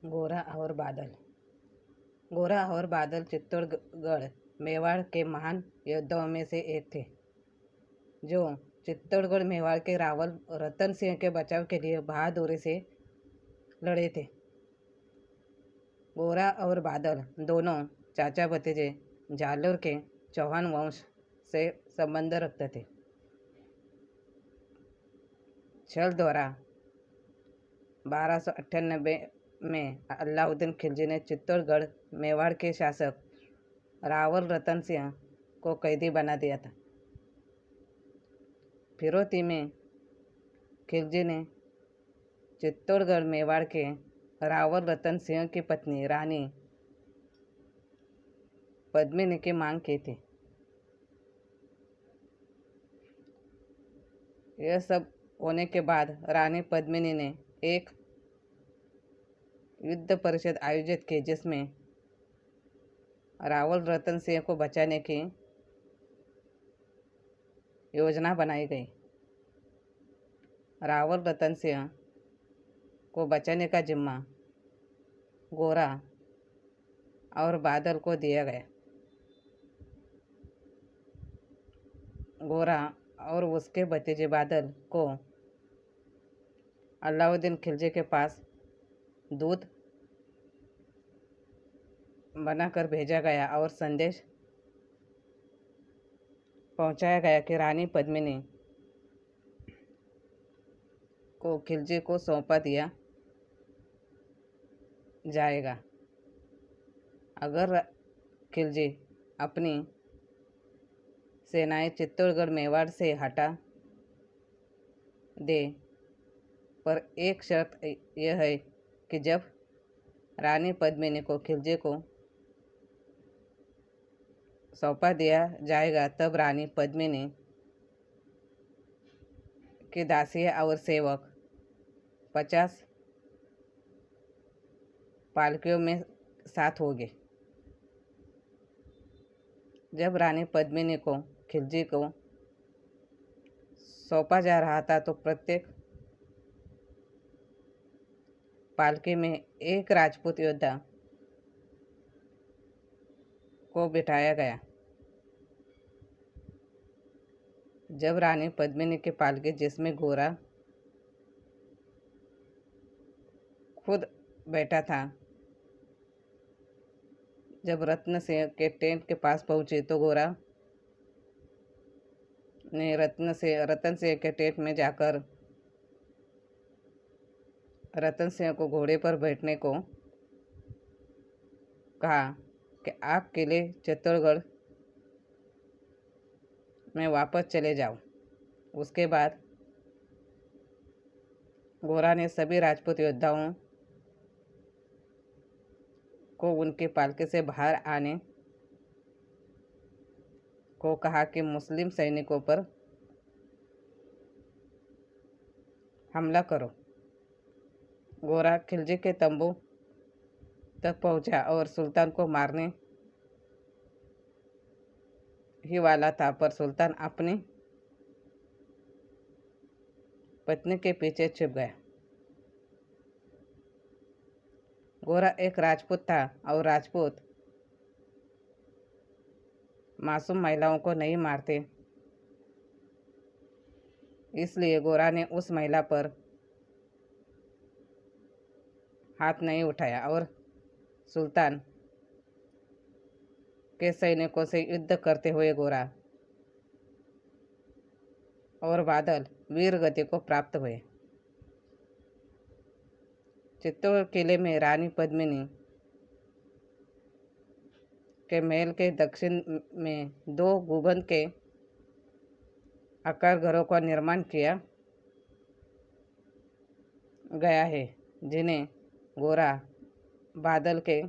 गोरा और बादल। गोरा और बादल चित्तौड़गढ़ मेवाड़ के महान योद्धाओं में से एक थे, जो चित्तौड़गढ़ मेवाड़ के रावल रतन सिंह के बचाव के लिए बहादुरी से लड़े थे। गोरा और बादल दोनों चाचा भतीजे जालोर के चौहान वंश से संबंध रखते थे। छल द्वारा 1298 में अलाउद्दीन खिलजी ने चित्तौड़गढ़ मेवाड़ के शासक रावल रतन सिंह को कैदी बना दिया था। फिरौती में खिलजी ने चित्तौड़गढ़ मेवाड़ के रावल रतन सिंह की पत्नी रानी पद्मिनी की मांग की थी। यह सब होने के बाद रानी पद्मिनी ने एक युद्ध परिषद आयोजित की, जिसमें रावल रतन सिंह को बचाने की योजना बनाई गई। रावल रतन सिंह को बचाने का जिम्मा गोरा और बादल को दिया गया। गोरा और उसके भतीजे बादल को अलाउद्दीन खिलजी के पास दूत बनाकर भेजा गया और संदेश पहुंचाया गया कि रानी पद्मिनी को खिलजी को सौंपा दिया जाएगा अगर खिलजी अपनी सेनाएं चित्तौड़गढ़ मेवाड़ से हटा दे, पर एक शर्त यह है कि जब रानी पद्मिनी को खिलजी को सौंपा दिया जाएगा तब रानी पद्मिनी के दासियां और सेवक 50 पालकियों में साथ होंगे। जब रानी पद्मिनी को खिलजी को सौंपा जा रहा था तो प्रत्येक पालकी में एक राजपूत योद्धा को बिठाया गया। जब रानी पद्मिनी की पालकी, जिसमें गोरा खुद बैठा था, जब रत्न सिंह के टेंट के पास पहुंची तो गोरा ने रतन सिंह के टेंट में जाकर रतन सिंह को घोड़े पर बैठने को कहा कि आप किले चित्तौड़गढ़ में वापस चले जाओ। उसके बाद गोरा ने सभी राजपूत योद्धाओं को उनके पालके से बाहर आने को कहा कि मुस्लिम सैनिकों पर हमला करो। गोरा खिलजी के तंबू तक पहुंचा और सुल्तान को मारने ही वाला था, पर सुल्तान अपनी पत्नी के पीछे छिप गया। गोरा एक राजपूत था और राजपूत मासूम महिलाओं को नहीं मारते, इसलिए गोरा ने उस महिला पर हाथ नहीं उठाया और सुल्तान के सैनिकों से युद्ध करते हुए गोरा और बादल वीर गति को प्राप्त हुए। चित्तौड़ किले में रानी पद्मिनी के महल के दक्षिण में 2 गुंबद के आकार घरों का निर्माण किया गया है, जिन्हें गोरा बादल के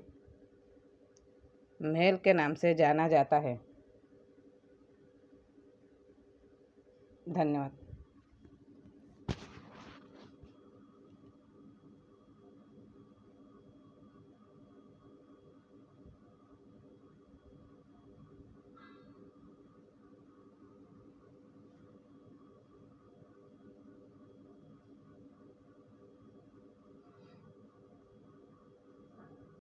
महल के नाम से जाना जाता है। धन्यवाद।